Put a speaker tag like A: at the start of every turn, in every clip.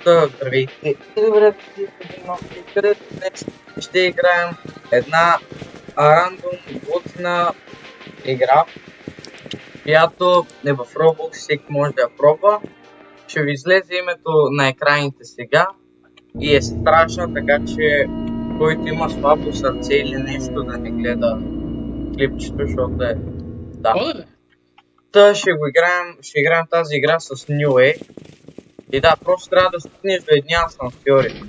A: Здравейте и добре дошли в един нов клип, където днес ще играем една рандом готина игра, която е в Roblox, всеки може да я пробва. Ще ви излезе името на екраните сега и е страшна, така че който има слабо сърце или нещо да не гледа клипчето, защото е... Да. Та ще играем тази игра с New Way. И да, просто трябва да стигнеш до едни асансьори,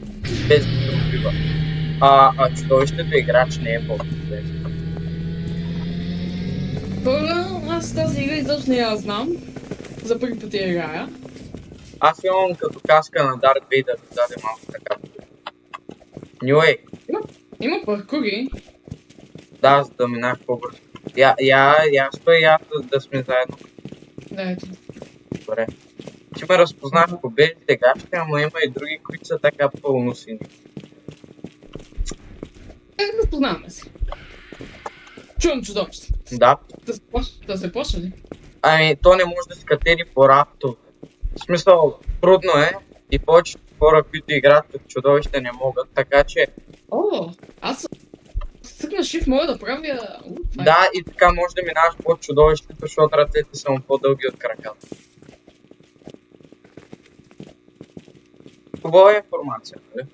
A: без да се убива. А чудовището играч не е по-интересно.
B: Първо, аз тази игра изобщо не я знам. За първи път я играя.
A: Аз имам като каска на Дарт Вейдър, да даде малко така. Нюей.
B: Има паркури.
A: Да, за да минах по-бързо. Я стой, да сме заедно.
B: Да, ето.
A: Добре. Ти ме разпознах по белите гащи, ама има и други, които са така пълно сини.
B: Разпознаваме се. Чувам чудовище.
A: Да.
B: Да се плаша ли?
A: Ами, то не може да се катери по раптове. В смисъл, трудно е и повечето хора, които играят като чудовище, не могат, така че...
B: О, аз цъкна shift мога да правя...
A: Да, и така може да минаваш под чудовището, защото ръцете са му по-дълги от краката. Хубава е информация, нали?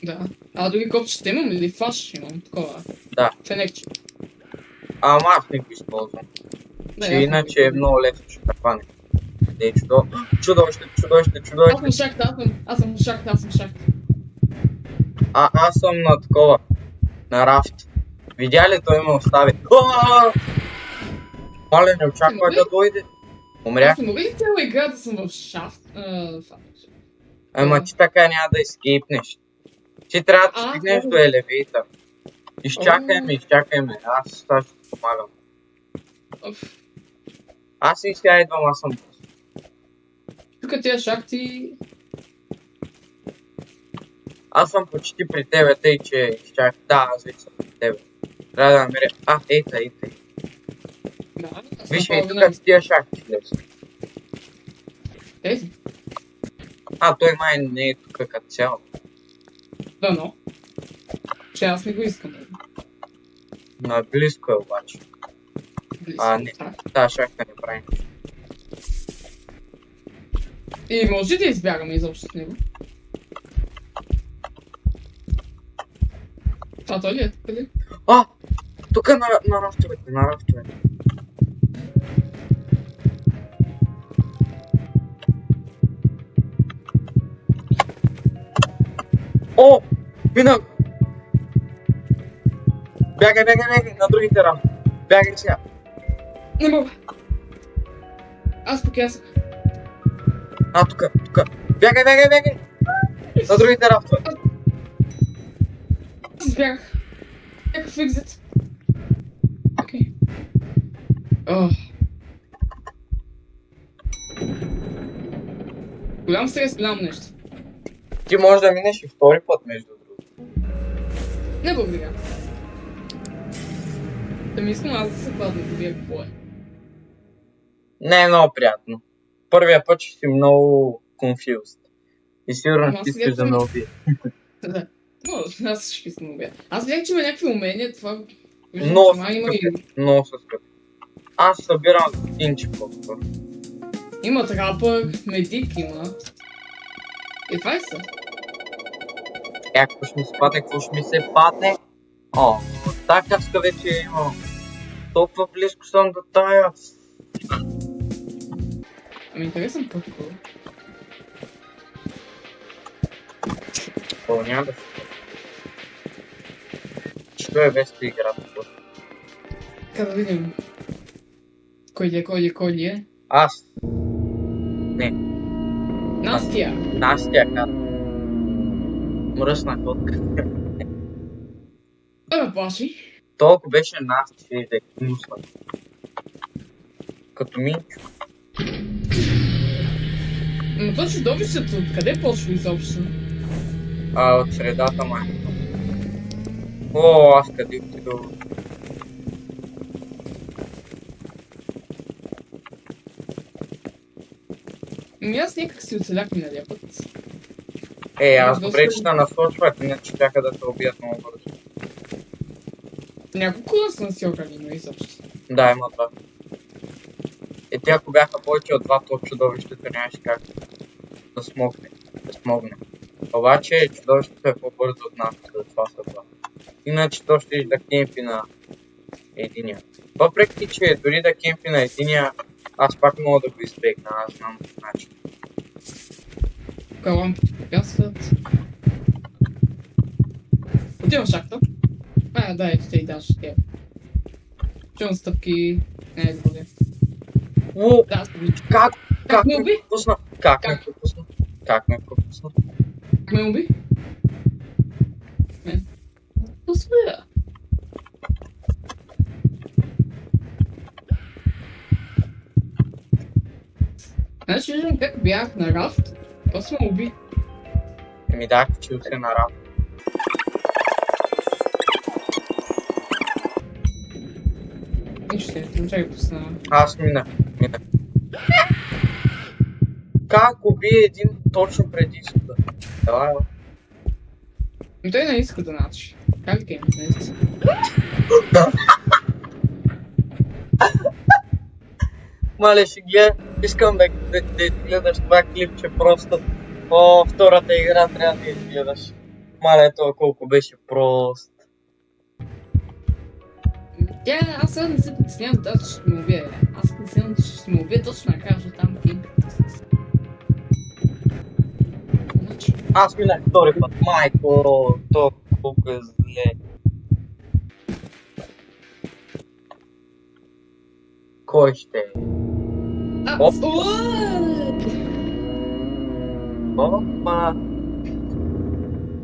B: Да. А други копчета имам ли? Флаш имам такова.
A: Да.
B: Фенекче.
A: Ама аз не го използвам.
B: Да,
A: че иначе е много лесно ще хапане. Къде е чудовище?
B: Аз съм шахт.
A: Аз съм на такова. На рафт. Видя ли, той ме остави. Мале, не очаквай да дойде. Умрях.
B: Аз не мога ли цяла игра да съм в шафт?
A: Ама ти така няма да изкейпнеш. Ти трябва да стигнеш до елевейтър. Изчакай ме. Аз ще ти помагам. Аз и сега идвам, аз съм.
B: Тук тия шахти...
A: Аз съм почти при тебе, тъй че изчакай. Да, аз вече съм при тебе. Трябва да намеря... ей.
B: Да,
A: виж, и тук с тия шахти влез.
B: Тези?
A: Той май не е тук като цяло.
B: Да, но. Че аз не го искам.
A: Близко е обаче. Не. Да, шахта не прави.
B: И може да избягаме изобщо от него. Това той ли е? Къде?
A: Тук на рафтовете. Минах! Бягай на другите рафти. Бягай сега.
B: Не мога. Аз покясах.
A: Тук. Бягай! На другите рафтове.
B: Аз избягах. Някакъв екзит. Окей. Голям стрес, голям нещо.
A: Ти можеш да минеш и втори път, между другото.
B: Не благодаря. Да ми искам аз да се кладна да вие какво е.
A: Не е много приятно. Първия път ще си много confused. И сигурно ще искаш да ме убие.
B: Да. Аз ще искам да убия. Аз гледах, че има някакви умения, това...
A: Много са скъпи. Аз събирам стотинче по-скоро.
B: Има трапър, медик има. И това е са.
A: Какво ще ми се падне? Така каска вече има. Толкова близко съм до тая.
B: Ами интересен паркур.
A: Няма да се. Що е без ти играта?
B: Така да видим. Кой ли е?
A: Аз. Не.
B: Настя,
A: как? Мръсна котка.
B: Плаши.
A: Толкова беше Настя, ще да е гнусна. Като Минчо.
B: Но то чудовището, откъде почва изобщо?
A: От средата май. Аз къде отидох?
B: Аз някак си оцелях миналия път.
A: Аз добре, че те насочват, иначе чака да те убият много бързо.
B: Няколко съм си огранено изобщо.
A: Да, има два. Те ако бяха повече от два, то чудовището нямаше как да смогне. Обаче чудовището е по-бързо от нас, за това са два. Иначе то ще да кемпи на единия. Въпреки, че дори да кемпи на единия, аз пак мога да го избегна, аз знам начин.
B: Тук лампите препятстват. Отивам в шахта. Да, ето те и даш. Чувам стъпки. Не е добре.
A: О,
B: Да, аз побичам.
A: как
B: ме
A: ме
B: уби?
A: пропусна? Как ме пропусна?
B: Ме уби? Не. Посвоя. Значи виждам как бях на рафт, после ме уби.
A: Ми да, качил се на работа.
B: Нищо не чакай пусна.
A: Аз минах. Как уби един точно преди изхода? Ела.
B: Но той не иска да начи. Как е? Не иска.
A: Мале, искам да гледаш това клипче просто. О, втората игра трябва да изгледаш. Мале, това колко беше прост.
B: Аз сега не се притеснявам да ще ме убие. Аз се притеснявам, че ще ме убие точно накрая, защото там кемпите с...
A: Аз минах втори път. Майко, то колко е зле. Кой ще е? Оп. Опа.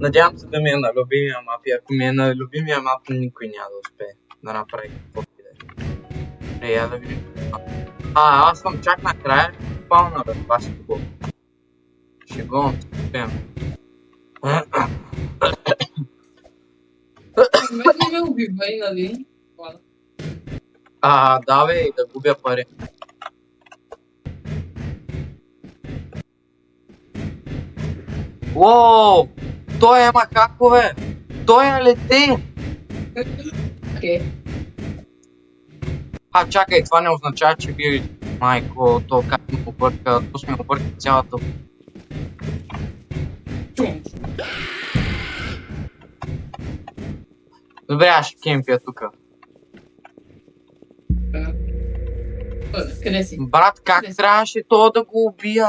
A: Надявам се да ми е на любимия мап и ако ми е на любимия мап, никой няма да успее да направи каквото и да е. Я да видим. Аз съм чак накрая спална да паси го. Шегувам се, успеем.
B: Мен не ме убивай, нали?
A: Да бе, и да губя пари. Уоу! Той има хакове! Той я лети!
B: Окей.
A: Чакай, това не означава, че би... Майко, то как ме обърка, то сме обърка цялата...
B: Чувам.
A: Добре, аз ще кемпия тука.
B: Къде си?
A: Брат, как трябваше то да го убия?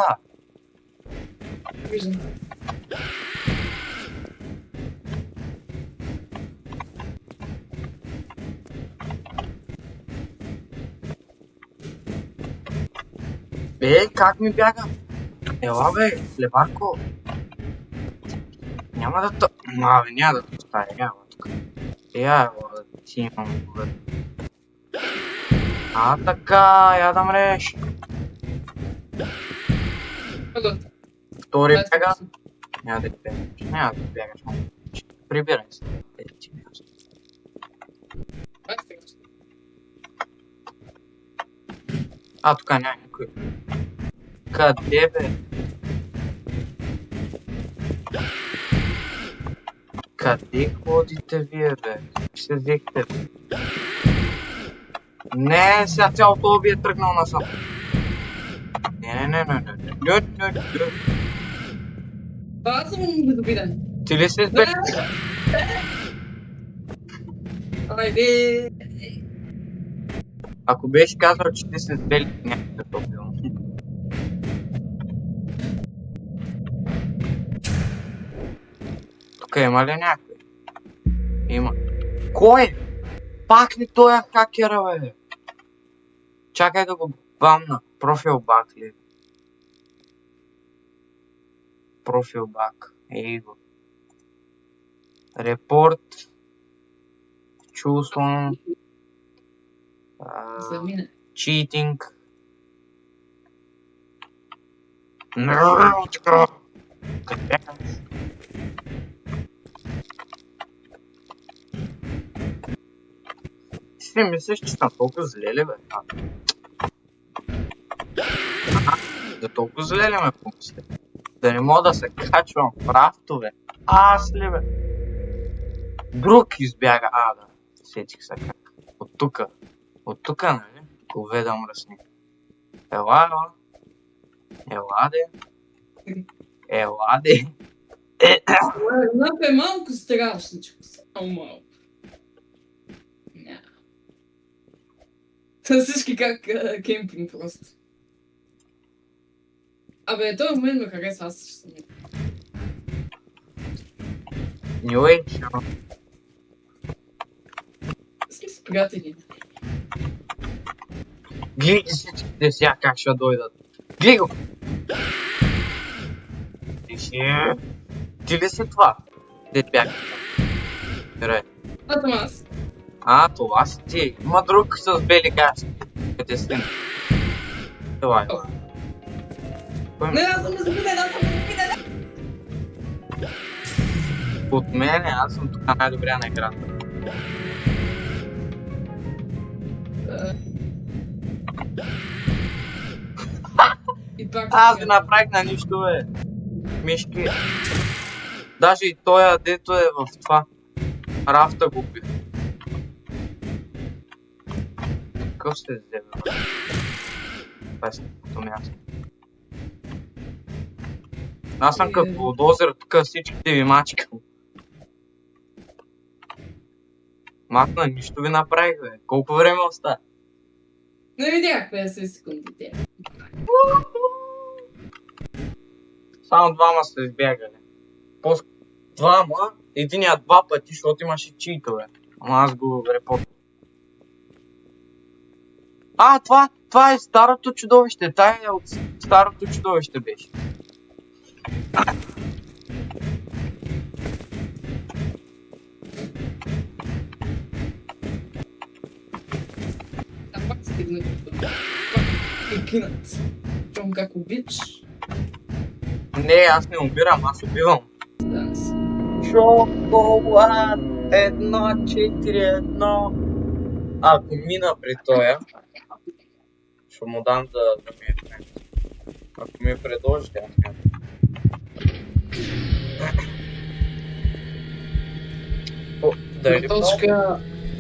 B: Виждам.
A: Как ми бяга? Ела бе, хлебарко. Няма да няма да те оставя, ела тук. Ела да ти имам добър. Така, я да мреш. Втори бяга. Няма да бягаш. Прибирай се. Тук няма никой. Къде бе? Къде ходите вие бе? Се взехте бе? Не, сега цялото лоби е тръгнал насам. Не.
B: Аз съм недобитен.
A: Ти ли си избег?
B: Айде.
A: Ако беше казал, че ти си избели, няма да те убивам. Тук има ли някой? Има. Кой? Пак ли той е хакера, бе? Чакай да го бамна. Профил бак ли? Профил бак. Ей го. Репорт. Чувствам. Читинг. Ти си мислиш, че съм толкова зле ли, бе? За толкова зле ли ме помисли? Да не мога да се качвам в рафтове. Аз ли бе? Друг избяга. Да. Сетих се как. От тука. От тука, нали? Гове да мръсни. Ела. Еладе. Еладе.
B: Едната е малко страшничко. Само малко. Всички как кемпинг просто. Абе, той в мен ме хареса, аз ще съм.
A: New Age.
B: Сме си приятели.
A: Гледай всичките сега как ще дойдат. Гледай го! Ти ли си това? Де бях? Ре.
B: А, съм аз.
A: Това си ти. Има друг с бели гащи. Къде си? Това е.
B: Не, аз съм безобиден, аз съм безобиден!
A: От мене, аз съм тук най-добрия на играта.
B: И пак
A: Аз ви направих на нищо, бе. Мишки. Даже и тоя, дето е в това. Рафта го бих. Какъв сте взе, бе? Това е следното място. Аз съм като булдозер, тук всичките ви мачкам. Махна, нищо ви направих, бе. Колко време остава?
B: Не видях 50 секундите.
A: Само двама сте избягали. Двама, единия два пъти, защото имаше читове. Ама аз го репортвам. Това е старото чудовище. Тая от старото чудовище беше.
B: Пак стигнах до това. Пак е кинат. Чом как обич.
A: Не, аз не умирам, аз убивам.
B: Да, си.
A: Шоколад 1-4-1. Ако мина при тоя, ще му дам да ми е френд. Ако ми предложите, аз няма.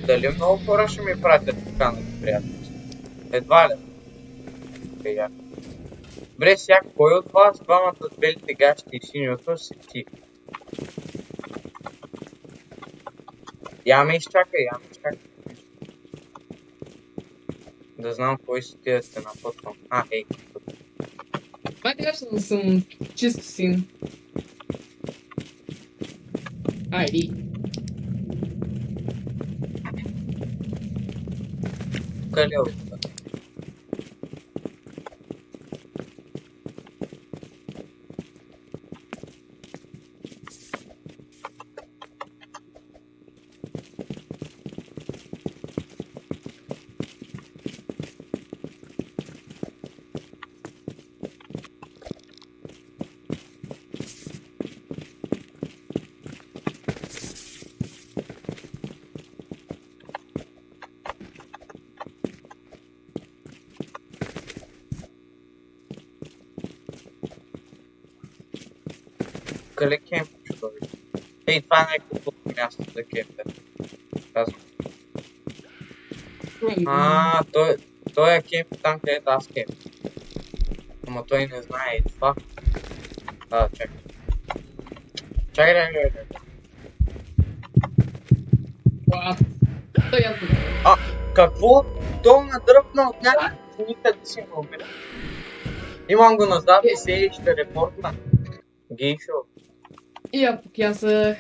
A: Дали много хора ще ми пратят така на приятелство? Едва ли? Добре, сега кой от вас, двамата с белите гащи и синьото си ти? Я ме изчакай. Да знам кой си ти да сте напътвам. Ей.
B: Май така ще съм чист син. Айди.
A: Къде е? Къде кемп, чудовище? Ей, това е някакво място за кемпер. Казвам. Той е кемп там, където аз кемп. Ама той не знае и това. Чакай. Чакай.
B: Той ясно.
A: Какво? Той ме дръпна от някакъв никъде си го убил. Имам го назад и се ще репортна. Гейшо.
B: И я покясах.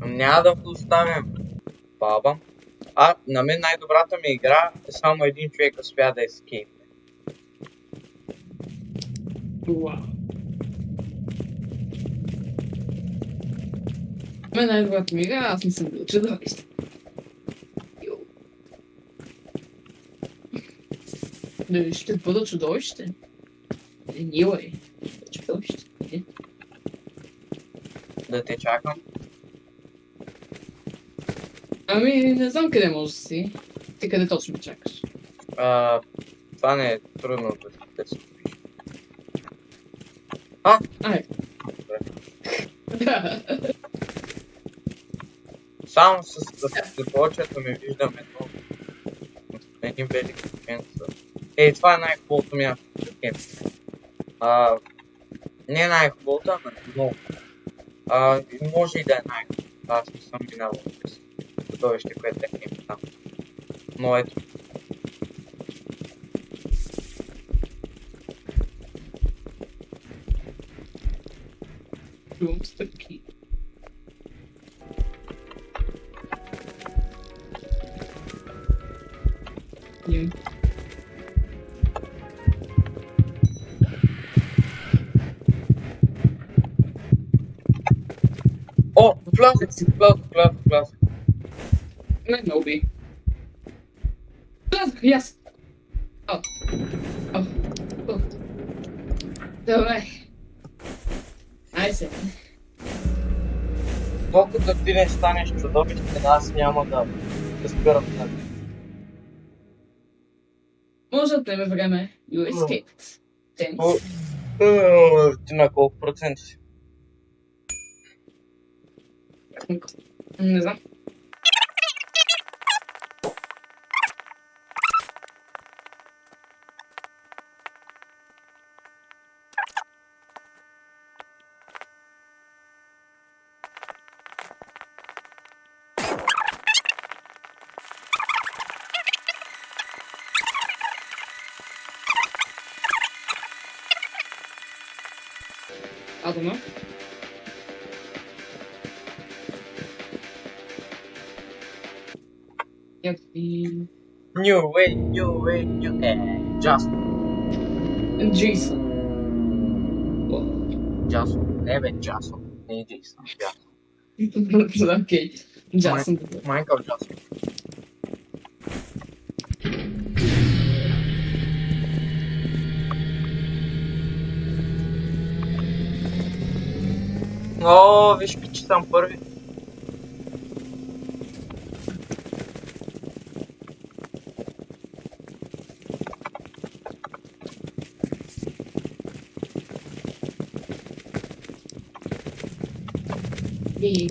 A: Няма да го оставям. Баба. На мен най-добрата ми игра е само един човек успя да ескейпне.
B: Уау. Мен най-добрата ми игра, аз не съм бил чудовище. Не, ще бъда чудовище. Anyway, чудовище.
A: Да те чакам.
B: Ами, не знам къде може да си. Ти къде точно ме чакаш?
A: Това не е трудно да да се виж.
B: Ай.
A: Само с теплочето ми виждам едни бели купенца. Ей, това е най-хубавото място за кемп. Не най-хубавото, ама много. Може и да е най-хубавото. Аз не съм минавал през чудовище, което е кемп там. Но ето.
B: Чувам стъпки.
A: О, влязох.
B: Не ме уби. Влязах, и аз. О. Добре. Ай се.
A: Докато ти не станеш чудовище, аз няма да спирам на.
B: Може да отнеме време. You escaped. Thanks.
A: Ти на колко процент си?
B: Не знам. I don't know. Yep.
A: New way, just.
B: Jason.
A: Just. Не бе, Jason. Не Jason. Jason.
B: Окей. Jason.
A: Майкъл Jason. О, виж, че съм първи.
B: И...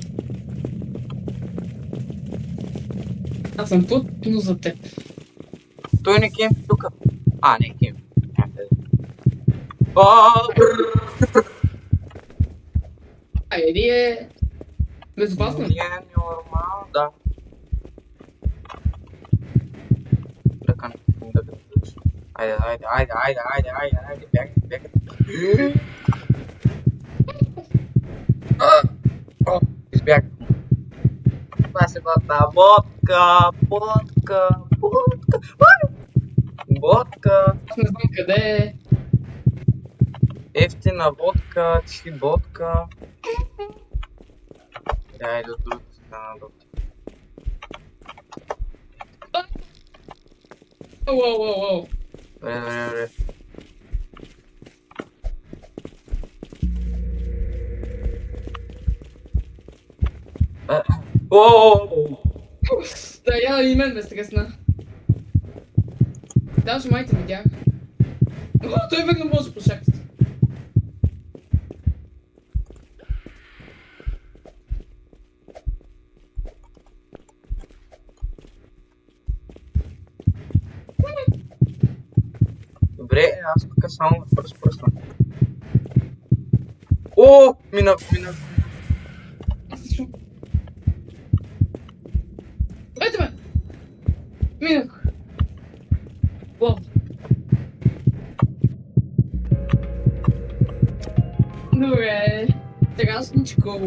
B: Аз съм тут, но за теб.
A: Той не кемпи тука. Не кемпи.
B: Айде е... Безопасно.
A: Не е нормално, да. Лека не да бъдеш. Айде, бягай. Избягах. Това се бата. Водка.
B: Аз не знам къде е.
A: Ефтина водка, ти водка. Айде от другата страна да отидем.
B: Уау.
A: Добре.
B: Да, я и мен ме стресна. Даже май те видях. Той верно може по шахтата.
A: Добре, аз тук само да пръсвам. О, минах.
B: Отлично. Ето ме! Минах. Уау. Добре. Страшничко.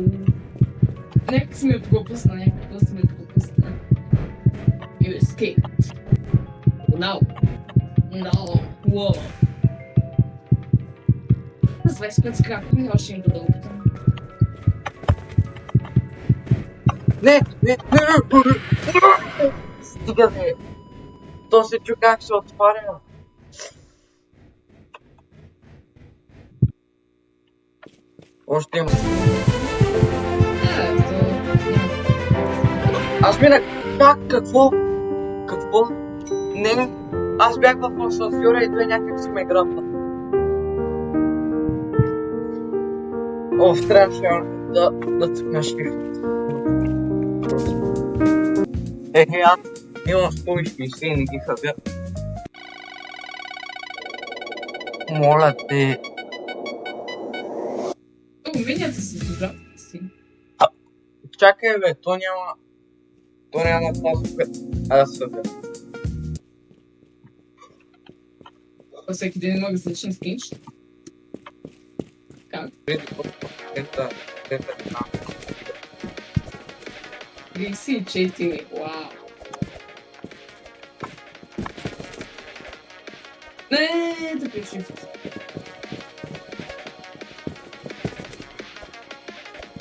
B: Нека си ме пропусна. You escaped. No. Wow. С 25 краками още им да опитам.
A: Не! Стига бе! То се чу как се отваря. Още има. Аз минах. Как? Какво? Не. Аз бях в асансьора и той някак си ме грабна. Оф, трябваше да цъкна shift. Аз имам 160 и не ги хабя. Моля те.
B: Уменията си служат си.
A: Чакай бе, то няма пасове. Аз събя.
B: Всеки ден има различен скинч. Как?
A: Ета,
B: DC 4, вау. Не, да пиши.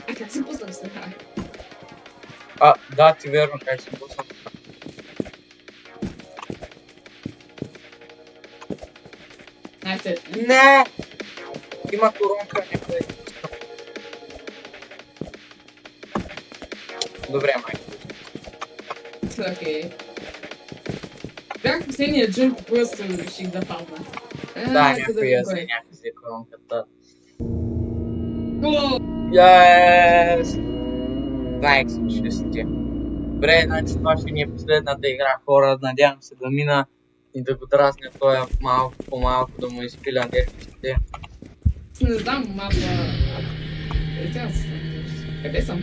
B: А как си пуснал с така?
A: да, ти верно, как си пусна.
B: Айде.
A: Не! Има коронка някъде. Добре, майка.
B: Окей. Бях последния джъмп, просто реших да падна.
A: Да, някой я взе някъде коронката. Yes! Знаех си, че си ти. Добре, значи това ще ни е последната игра, хора. Надявам се да мина и да го дразня той малко по-малко, да му изпиля нервите.
B: Не знам, мапа... Къде съм?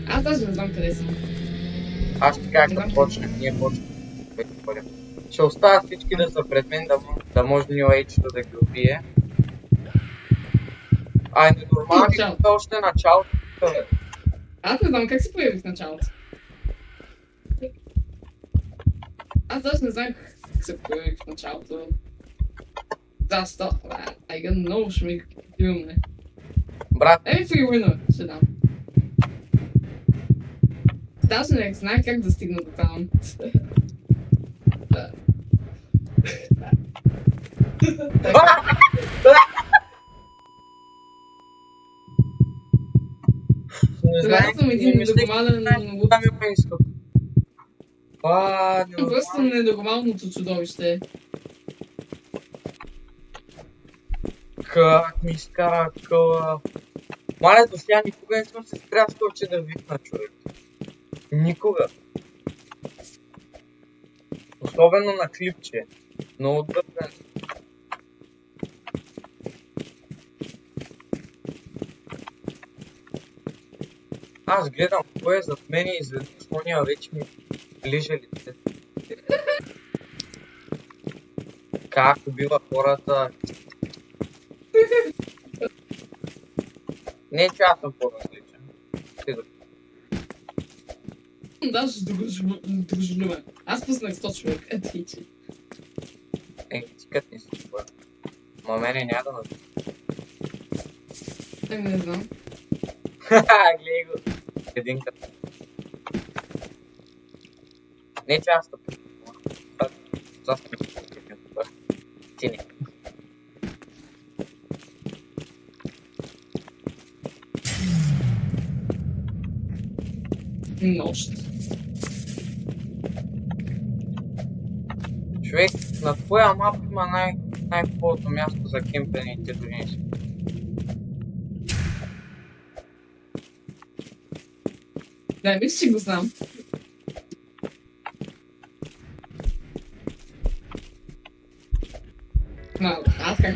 B: Аз даже не знам къде съм.
A: Аз ще как да почнем, ние почнем. Ще оставят всички да са пред мен, да може New Age да ги убие. Ай, ненормално е още началото.
B: Аз не знам как се появих в началото. Аз даже не знам как се появих в началото. Да, стоп, айга много ще ми дюмне.
A: Брат,
B: Free winner ще дам. Даже не знае как да стигна до там.
A: не
B: Тогава съм един недогомален... Просто недогомалното чудовище.
A: Как ми изкара къла. Маля, до сега никога не съм се стряскал, че да викна човек. Никога. Особено на клипче. Много дървен. Аз гледам кой е зад мен и изведнъж мония вече ми лиже лицето. Как убива хората. Не, че аз съм по-различен.
B: Даже дружелюбен. Аз пуснах 100 човек. Ето и че.
A: Ти кът не си това. Ма мене няма да нази.
B: Не знам.
A: Ха-ха, гледай го. Един кът. Не, че аз тъпо. Това съм това. Ти не.
B: Нощ.
A: Човек, на твоя мап има най-хубавото място за кемпене и те дори не си.
B: Да, мисля, че го знам. Аз как?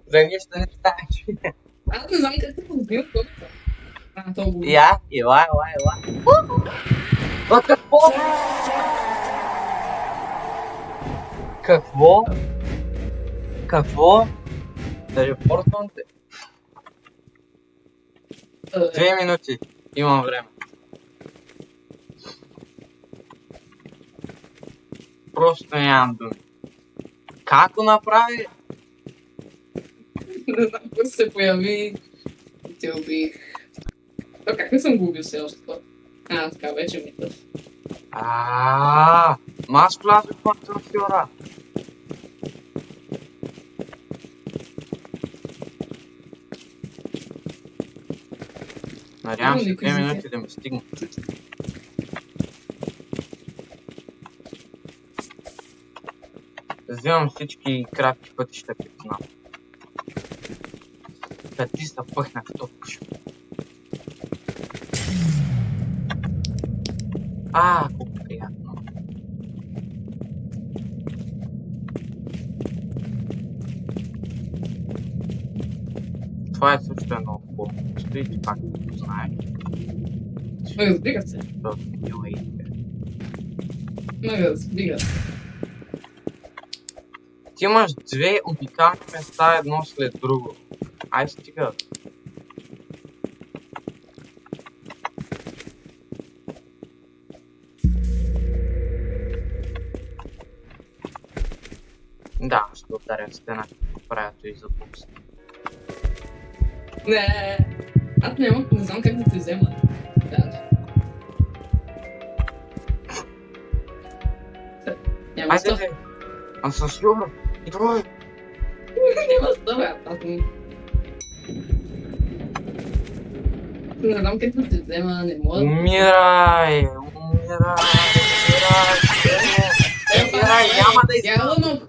A: За нещо не ставаш.
B: Аз не знам как се подбил колко. Толкова.
A: Ела. А какво? Какво? Да репортвам те. 2 минути. Имам време. Просто нямам думи. Как го направи?
B: Не знам как се появи. Те убих. Как не съм го убил все още това? Така, вече ми тъв.
A: Аз влязох в трансфера. Надявам се
B: никой
A: 2
B: за
A: минути да ми стигне. Взимам всички кратки пътища, които знам. Ти се пъхнах в този пуш. Колко приятно. Това е също едно хубаво. Стоите пак, като знаеш.
B: Разбира се. Разбира се.
A: Ти имаш две уникални места едно след друго. Ай стига. Да, ще ударя в стената, правя и за букс.
B: Не. Аз не знам как да те взема. Да. Няма
A: Айде,
B: сто.
A: бе. Аз съм сигурен. Идвай.
B: Няма сто, бе. Аз не знам как да те взема, не мога.
A: Умирай, няма да
B: изляза.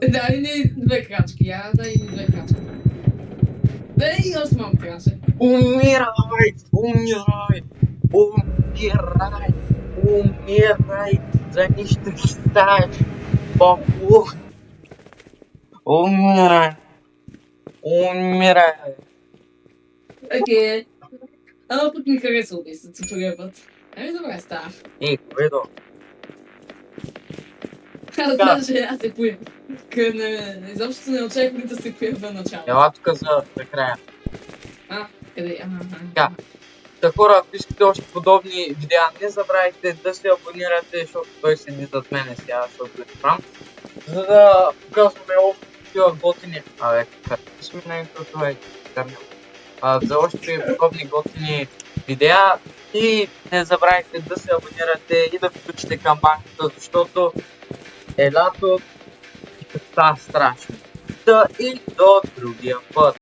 B: Дай ни 2 крачки, дай ни 2 крачки. Дай ни 8 крачки.
A: Умирай, за нищо не ставаш, Богу. Умирай.
B: Окей. Ама пък ми хареса убийството първия път. Добре става.
A: Видо.
B: Аз даже аз се появя. Изобщо не очаквах да се появя в начало.
A: Ела тук за края.
B: Къде?
A: Та хора, ако искате още подобни видеа, не забравяйте да се абонирате, защото той седи зад мене сега, защото го изправям. За да показваме още такива готини. Какви сме на интрото, за още подобни готини видеа. И не забравяйте да се абонирате и да включите камбанката, защото е лято и става страшно. И до другия път.